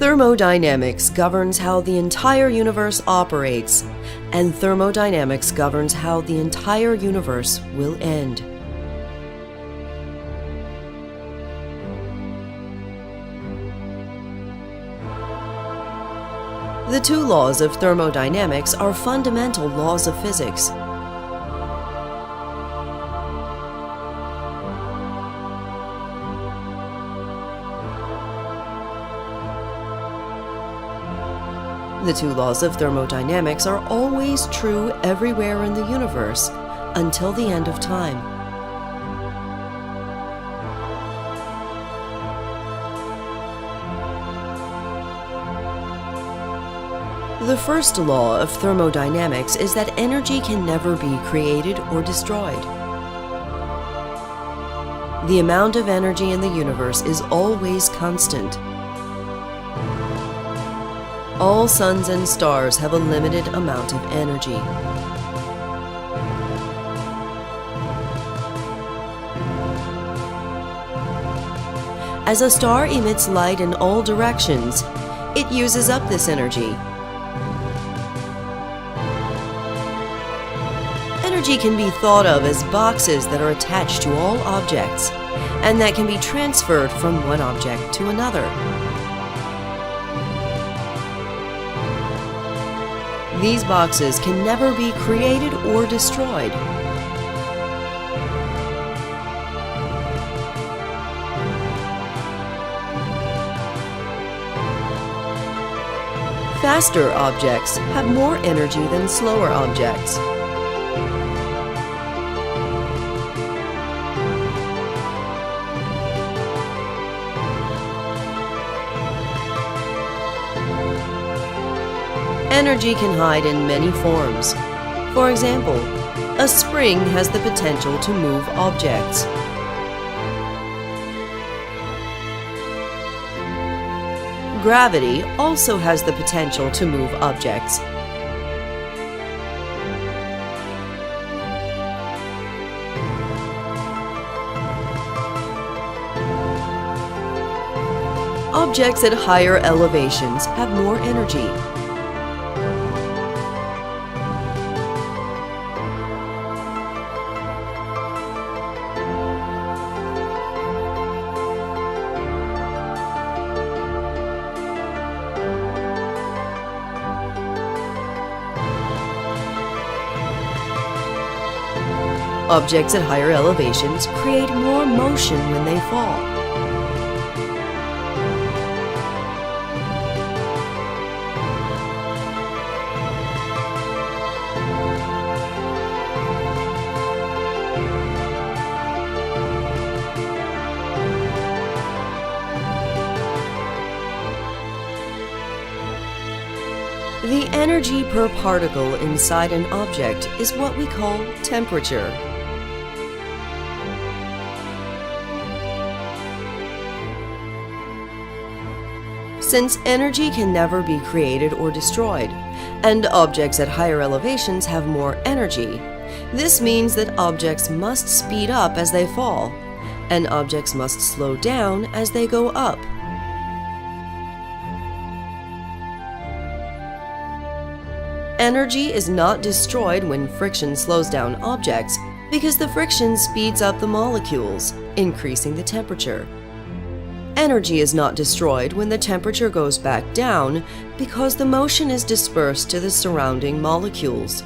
Thermodynamics governs how the entire universe operates, and thermodynamics governs how the entire universe will end. The two laws of thermodynamics are fundamental laws of physics. The two laws of thermodynamics are always true everywhere in the universe until the end of time. The first law of thermodynamics is that energy can never be created or destroyed. The amount of energy in the universe is always constant. All suns and stars have a limited amount of energy. As a star emits light in all directions, it uses up this energy. Energy can be thought of as boxes that are attached to all objects, and that can be transferred from one object to another. These boxes can never be created or destroyed. Faster objects have more energy than slower objects. Energy can hide in many forms. For example, a spring has the potential to move objects. Gravity also has the potential to move objects. Objects at higher elevations have more energy. Objects at higher elevations create more motion when they fall. The energy per particle inside an object is what we call temperature. Since energy can never be created or destroyed, and objects at higher elevations have more energy, this means that objects must speed up as they fall, and objects must slow down as they go up. Energy is not destroyed when friction slows down objects because the friction speeds up the molecules, increasing the temperature. Energy is not destroyed when the temperature goes back down because the motion is dispersed to the surrounding molecules.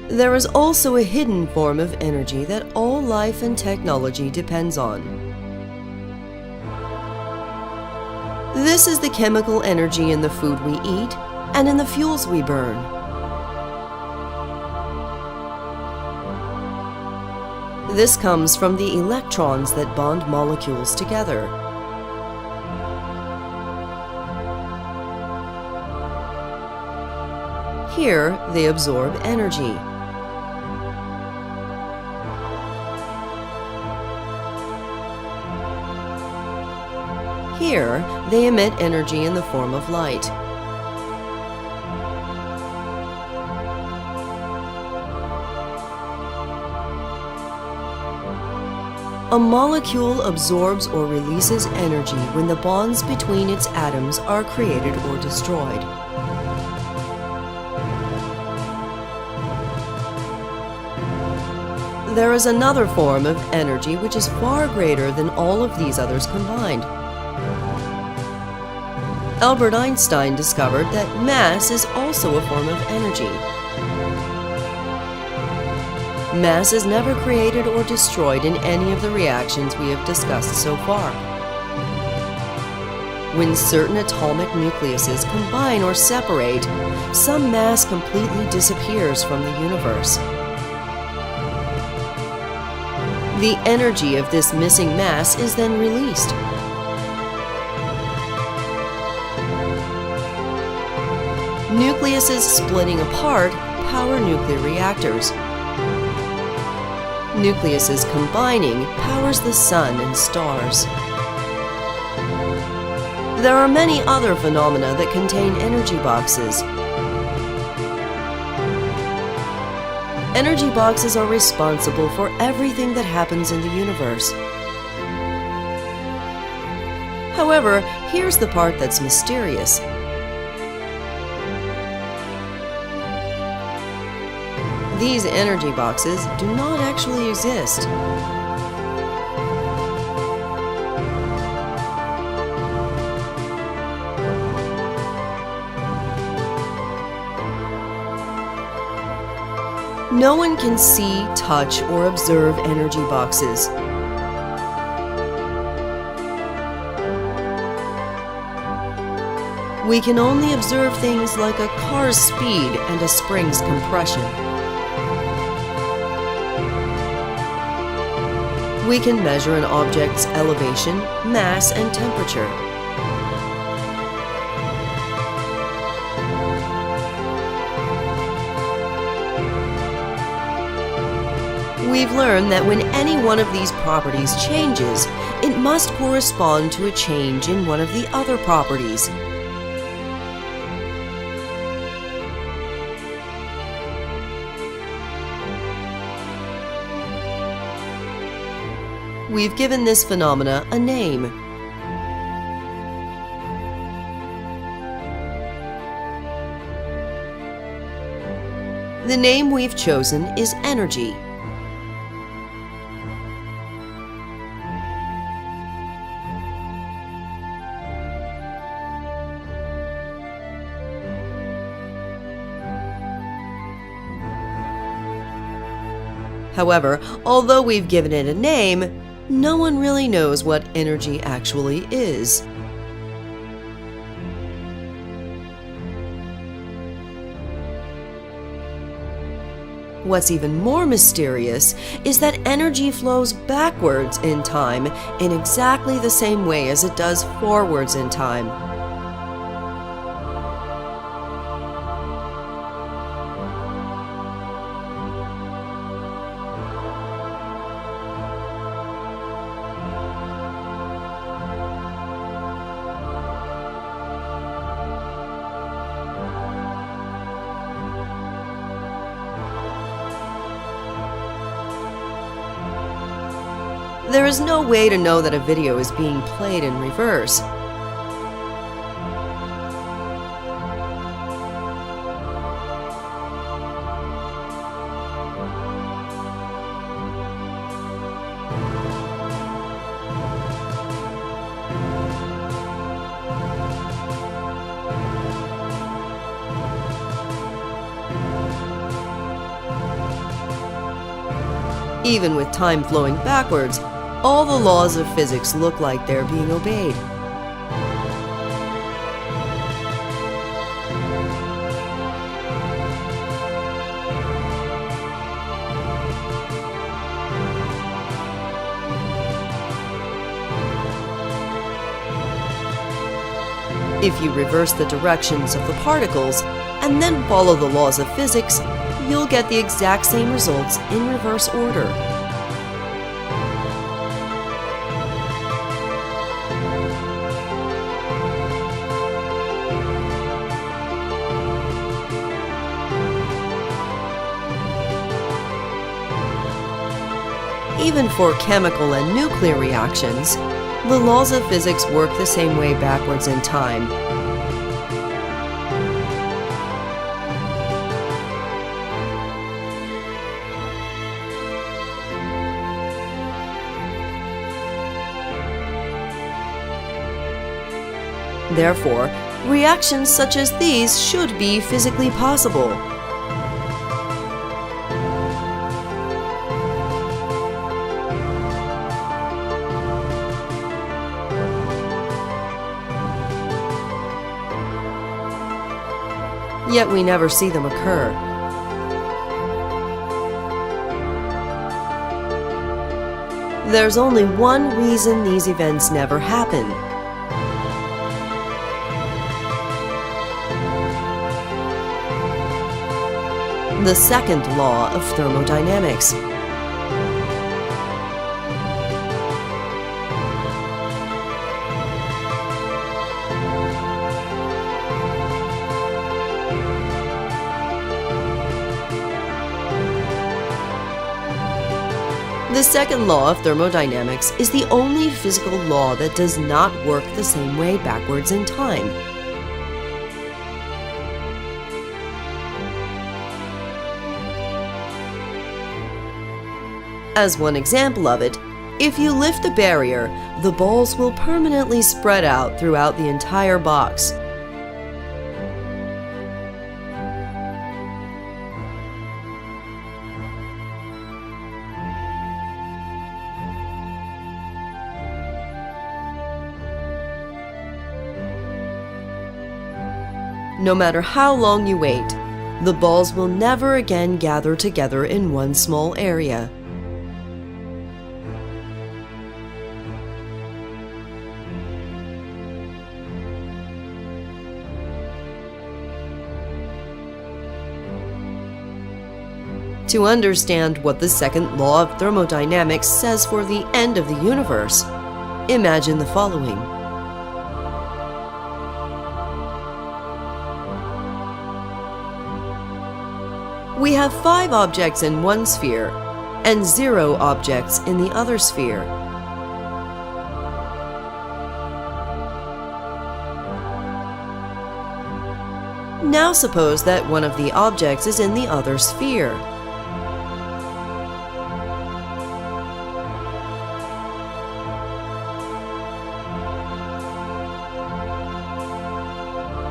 There is also a hidden form of energy that all life and technology depends on. This is the chemical energy in the food we eat and in the fuels we burn. This comes from the electrons that bond molecules together. Here, they absorb energy. Here, they emit energy in the form of light. A molecule absorbs or releases energy when the bonds between its atoms are created or destroyed. There is another form of energy which is far greater than all of these others combined. Albert Einstein discovered that mass is also a form of energy. Mass is never created or destroyed in any of the reactions we have discussed so far. When certain atomic nucleuses combine or separate, some mass completely disappears from the universe. The energy of this missing mass is then released. Nucleuses splitting apart power nuclear reactors. Nucleuses combining powers the sun and stars. There are many other phenomena that contain energy boxes. Energy boxes are responsible for everything that happens in the universe. However, here's the part that's mysterious. These energy boxes do not actually exist. No one can see, touch, or observe energy boxes. We can only observe things like a car's speed and a spring's compression. We can measure an object's elevation, mass, and temperature. We've learned that when any one of these properties changes, it must correspond to a change in one of the other properties. We've given this phenomena a name. The name we've chosen is energy. However, although we've given it a name, no one really knows what energy actually is. What's even more mysterious is that energy flows backwards in time in exactly the same way as it does forwards in time. There is no way to know that a video is being played in reverse. Even with time flowing backwards, all the laws of physics look like they're being obeyed. If you reverse the directions of the particles and then follow the laws of physics, you'll get the exact same results in reverse order. Even for chemical and nuclear reactions, the laws of physics work the same way backwards in time. Therefore, reactions such as these should be physically possible. Yet we never see them occur. There's only one reason these events never happen. The second law of thermodynamics. The second law of thermodynamics is the only physical law that does not work the same way backwards in time. As one example of it, if you lift the barrier, the balls will permanently spread out throughout the entire box. No matter how long you wait, the balls will never again gather together in one small area. To understand what the second law of thermodynamics says for the end of the universe, imagine the following. We have 5 objects in one sphere and 0 objects in the other sphere. Now suppose that one of the objects is in the other sphere.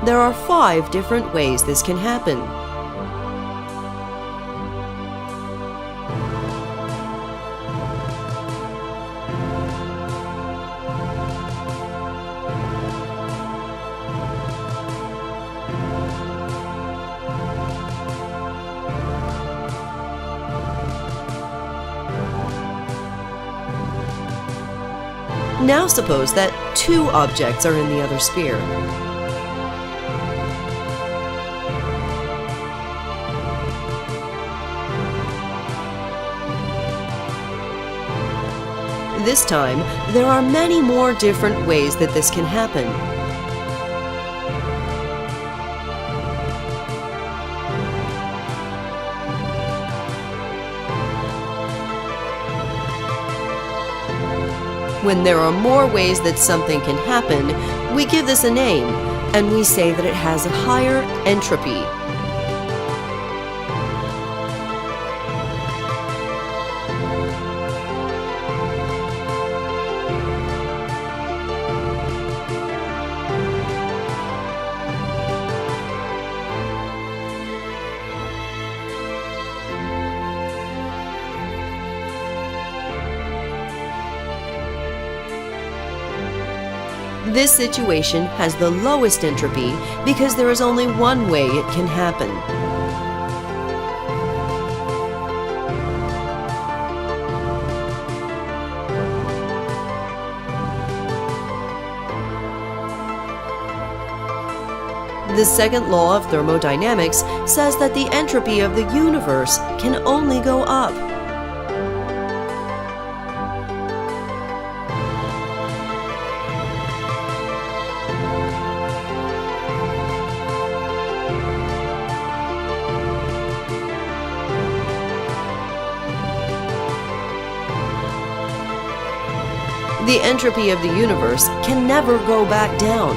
There are 5 different ways this can happen. Now suppose that 2 objects are in the other sphere. This time, there are many more different ways that this can happen. When there are more ways that something can happen, we give this a name, and we say that it has a higher entropy. This situation has the lowest entropy because there is only one way it can happen. The second law of thermodynamics says that the entropy of the universe can only go up. The entropy of the universe can never go back down.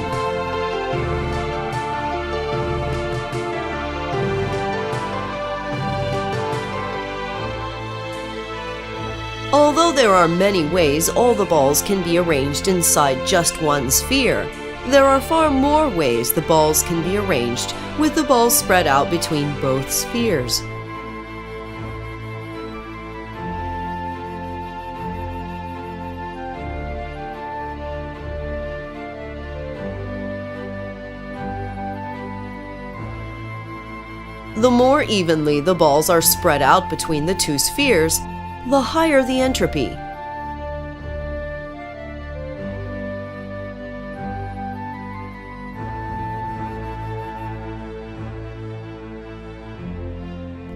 Although there are many ways all the balls can be arranged inside just one sphere, there are far more ways the balls can be arranged with the balls spread out between both spheres. The more evenly the balls are spread out between the two spheres, the higher the entropy.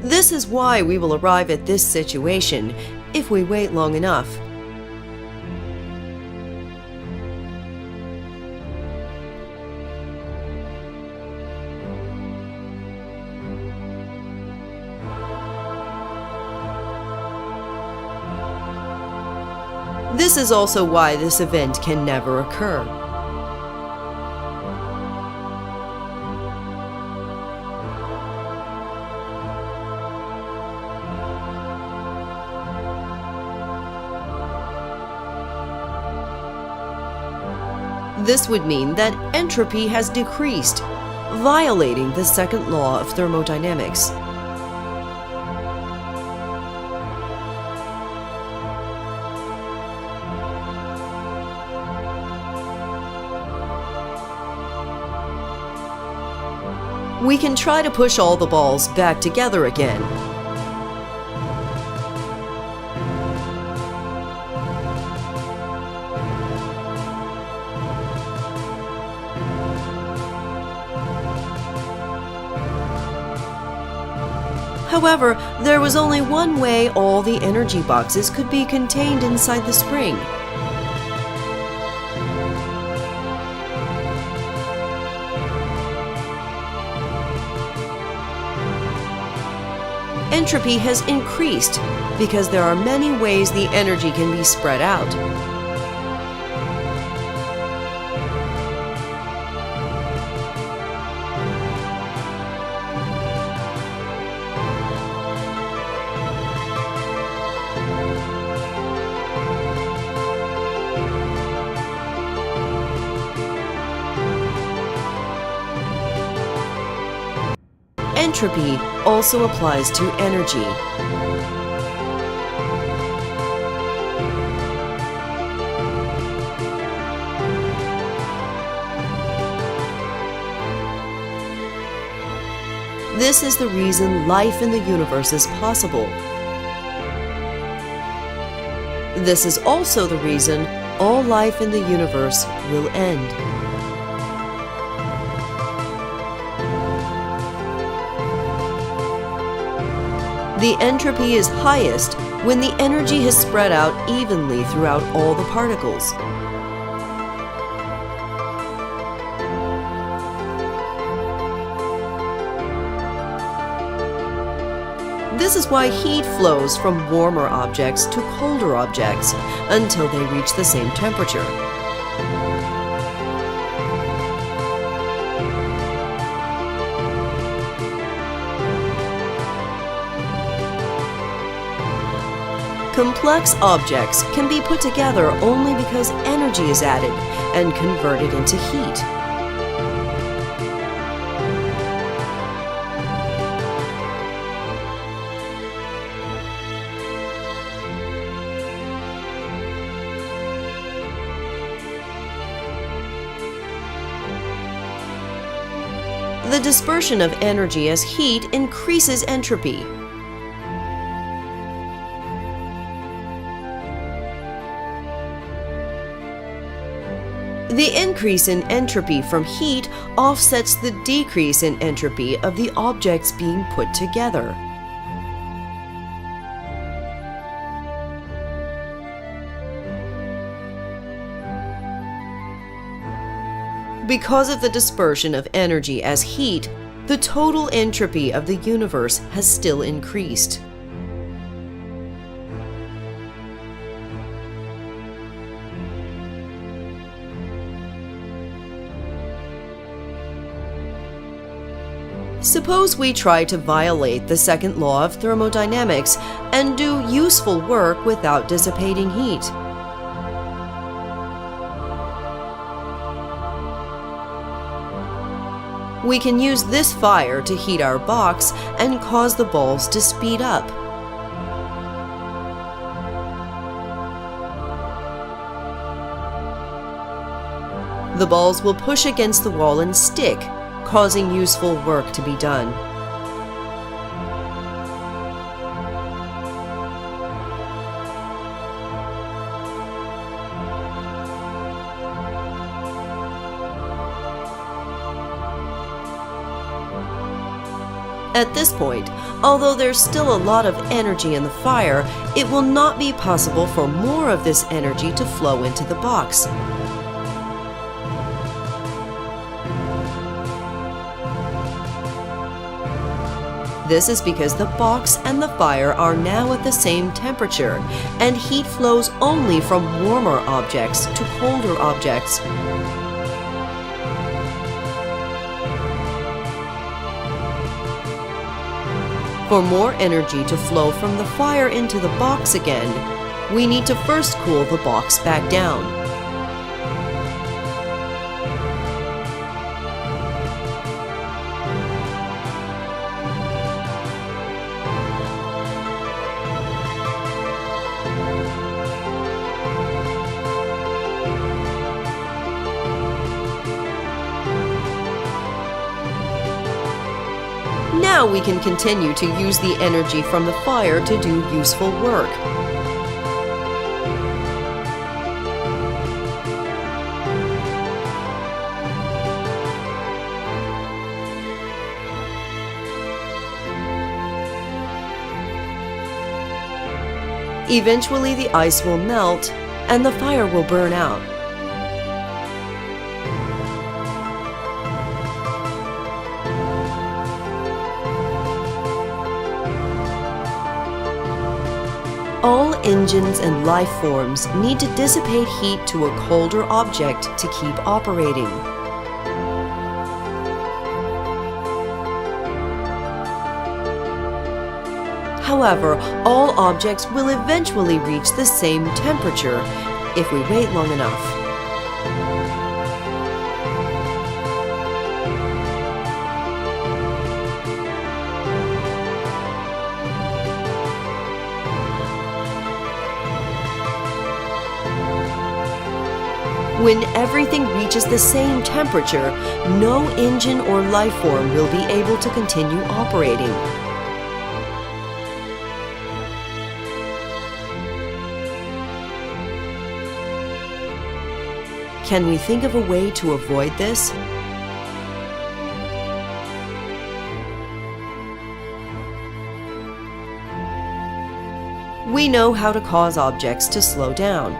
This is why we will arrive at this situation if we wait long enough. This is also why this event can never occur. This would mean that entropy has decreased, violating the second law of thermodynamics. We can try to push all the balls back together again. However, there was only one way all the energy boxes could be contained inside the spring. Entropy has increased because there are many ways the energy can be spread out. Entropy also applies to energy. This is the reason life in the universe is possible. This is also the reason all life in the universe will end. The entropy is highest when the energy has spread out evenly throughout all the particles. This is why heat flows from warmer objects to colder objects until they reach the same temperature. Complex objects can be put together only because energy is added and converted into heat. The dispersion of energy as heat increases entropy. The increase in entropy from heat offsets the decrease in entropy of the objects being put together. Because of the dispersion of energy as heat, the total entropy of the universe has still increased. Suppose we try to violate the second law of thermodynamics and do useful work without dissipating heat. We can use this fire to heat our box and cause the balls to speed up. The balls will push against the wall and stick, causing useful work to be done. At this point, although there's still a lot of energy in the fire, it will not be possible for more of this energy to flow into the box. This is because the box and the fire are now at the same temperature, and heat flows only from warmer objects to colder objects. For more energy to flow from the fire into the box again, we need to first cool the box back down. Now we can continue to use the energy from the fire to do useful work. Eventually, the ice will melt and the fire will burn out. All engines and life forms need to dissipate heat to a colder object to keep operating. However, all objects will eventually reach the same temperature if we wait long enough. When everything reaches the same temperature, no engine or life form will be able to continue operating. Can we think of a way to avoid this? We know how to cause objects to slow down.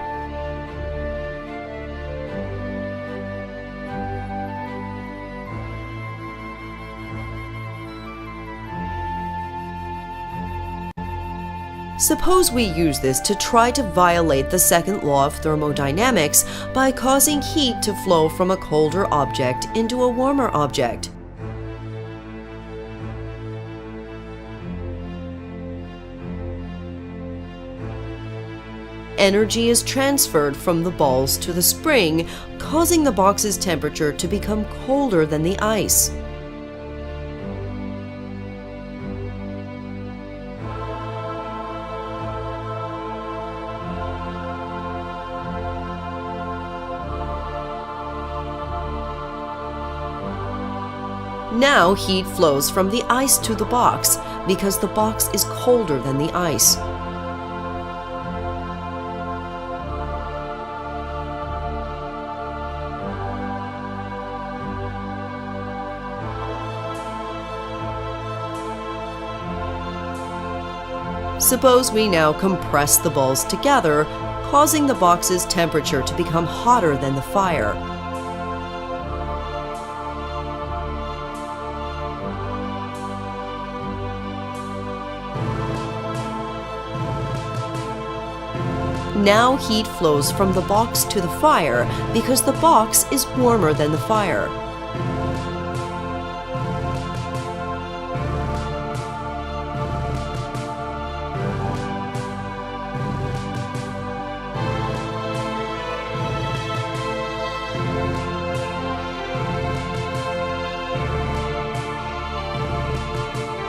Suppose we use this to try to violate the second law of thermodynamics by causing heat to flow from a colder object into a warmer object. Energy is transferred from the balls to the spring, causing the box's temperature to become colder than the ice. Now heat flows from the ice to the box because the box is colder than the ice. Suppose we now compress the balls together, causing the box's temperature to become hotter than the fire. Now heat flows from the box to the fire because the box is warmer than the fire.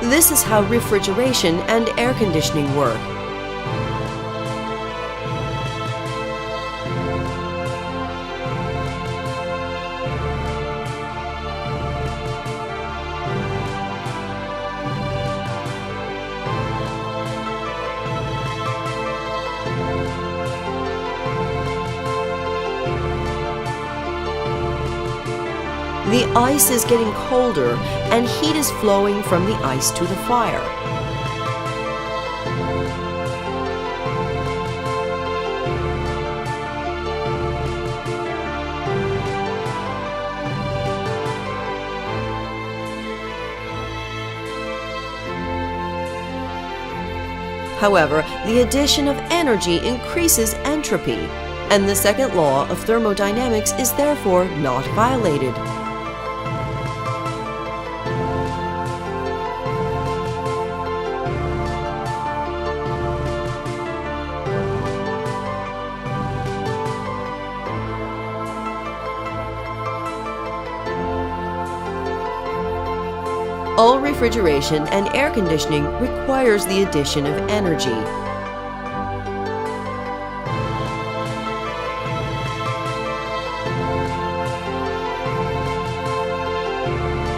This is how refrigeration and air conditioning work. The ice is getting colder and heat is flowing from the ice to the fire. However, the addition of energy increases entropy, and the second law of thermodynamics is therefore not violated. All refrigeration and air conditioning requires the addition of energy.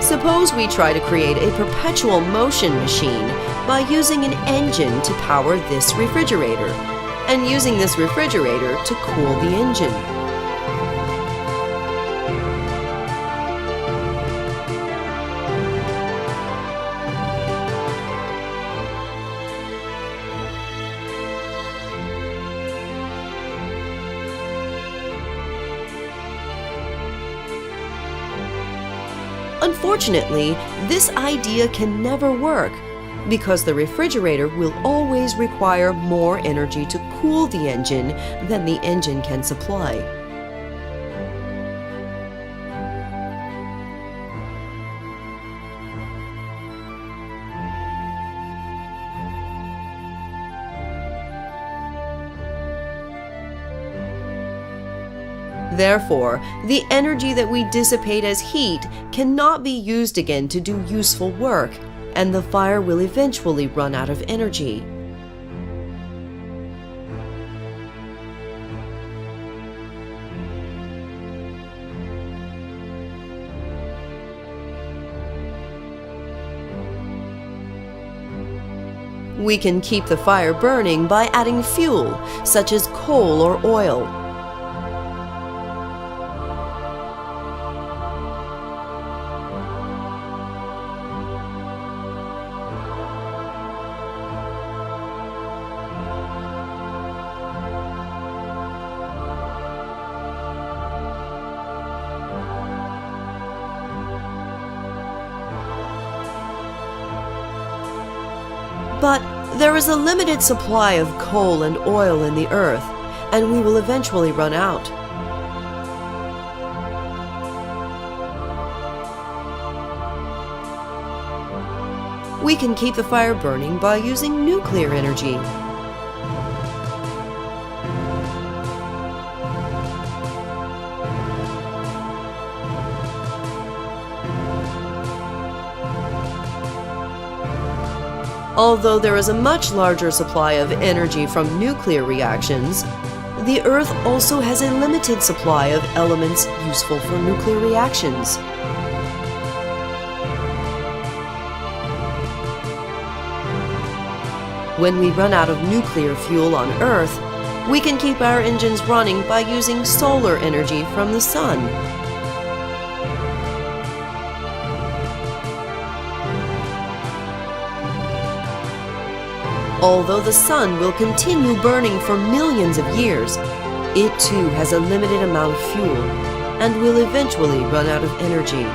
Suppose we try to create a perpetual motion machine by using an engine to power this refrigerator, and using this refrigerator to cool the engine. Unfortunately, this idea can never work because the refrigerator will always require more energy to cool the engine than the engine can supply. Therefore, the energy that we dissipate as heat cannot be used again to do useful work, and the fire will eventually run out of energy. We can keep the fire burning by adding fuel, such as coal or oil. But there is a limited supply of coal and oil in the earth, and we will eventually run out. We can keep the fire burning by using nuclear energy. Although there is a much larger supply of energy from nuclear reactions, the Earth also has a limited supply of elements useful for nuclear reactions. When we run out of nuclear fuel on Earth, we can keep our engines running by using solar energy from the sun. Although the sun will continue burning for millions of years, it too has a limited amount of fuel and will eventually run out of energy.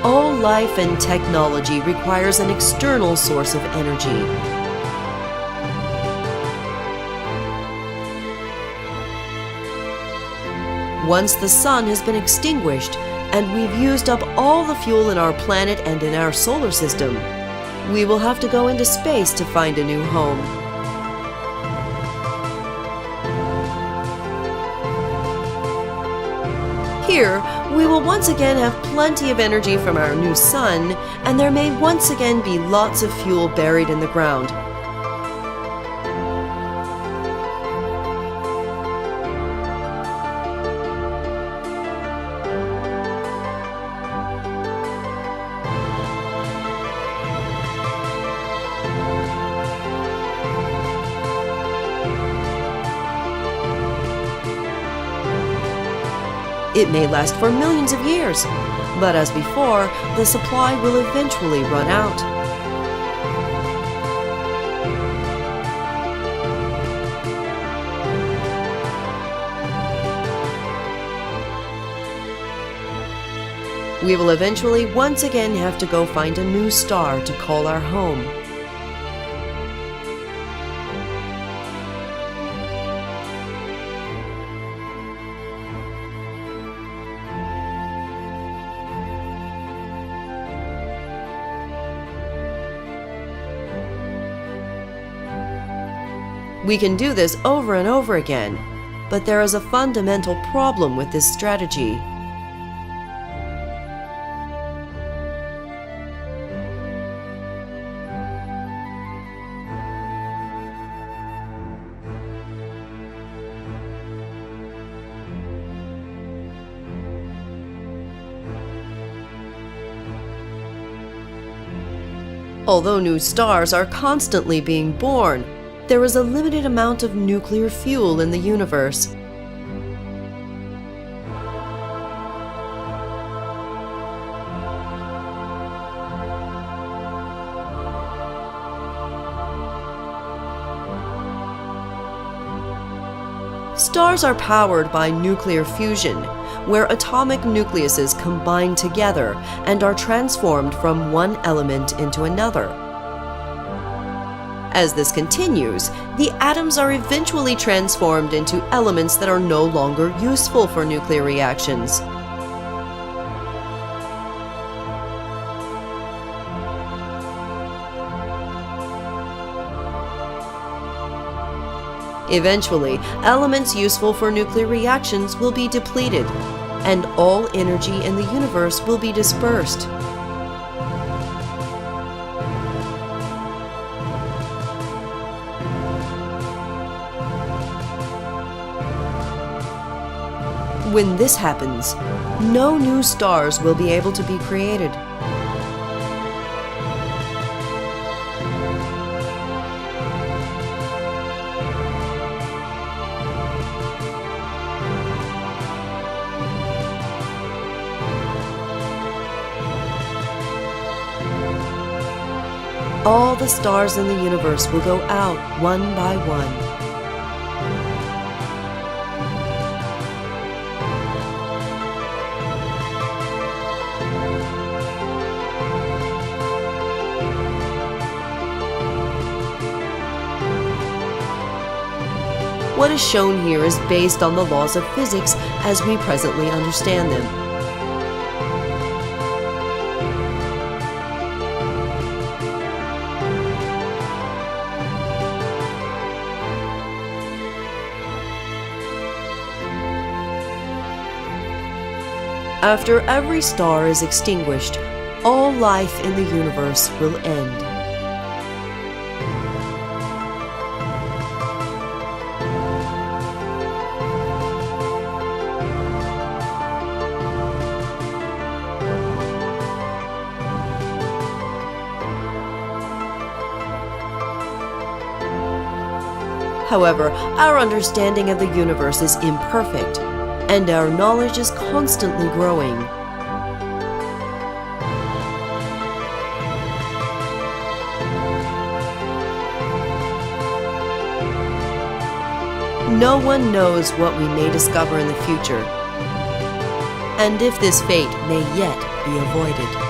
All life and technology requires an external source of energy. Once the sun has been extinguished and we've used up all the fuel in our planet and in our solar system, we will have to go into space to find a new home. here, we will once again have plenty of energy from our new sun, and there may once again be lots of fuel buried in the ground. It may last for millions of years, but as before, the supply will eventually run out. We will eventually once again have to go find a new star to call our home. We can do this over and over again, but there is a fundamental problem with this strategy. Although new stars are constantly being born, there is a limited amount of nuclear fuel in the universe. Stars are powered by nuclear fusion, where atomic nucleuses combine together and are transformed from one element into another. As this continues, the atoms are eventually transformed into elements that are no longer useful for nuclear reactions. Eventually, elements useful for nuclear reactions will be depleted, and all energy in the universe will be dispersed. When this happens, no new stars will be able to be created. All the stars in the universe will go out one by one. What is shown here is based on the laws of physics as we presently understand them. After every star is extinguished, all life in the universe will end. However, our understanding of the universe is imperfect, and our knowledge is constantly growing. No one knows what we may discover in the future, and if this fate may yet be avoided.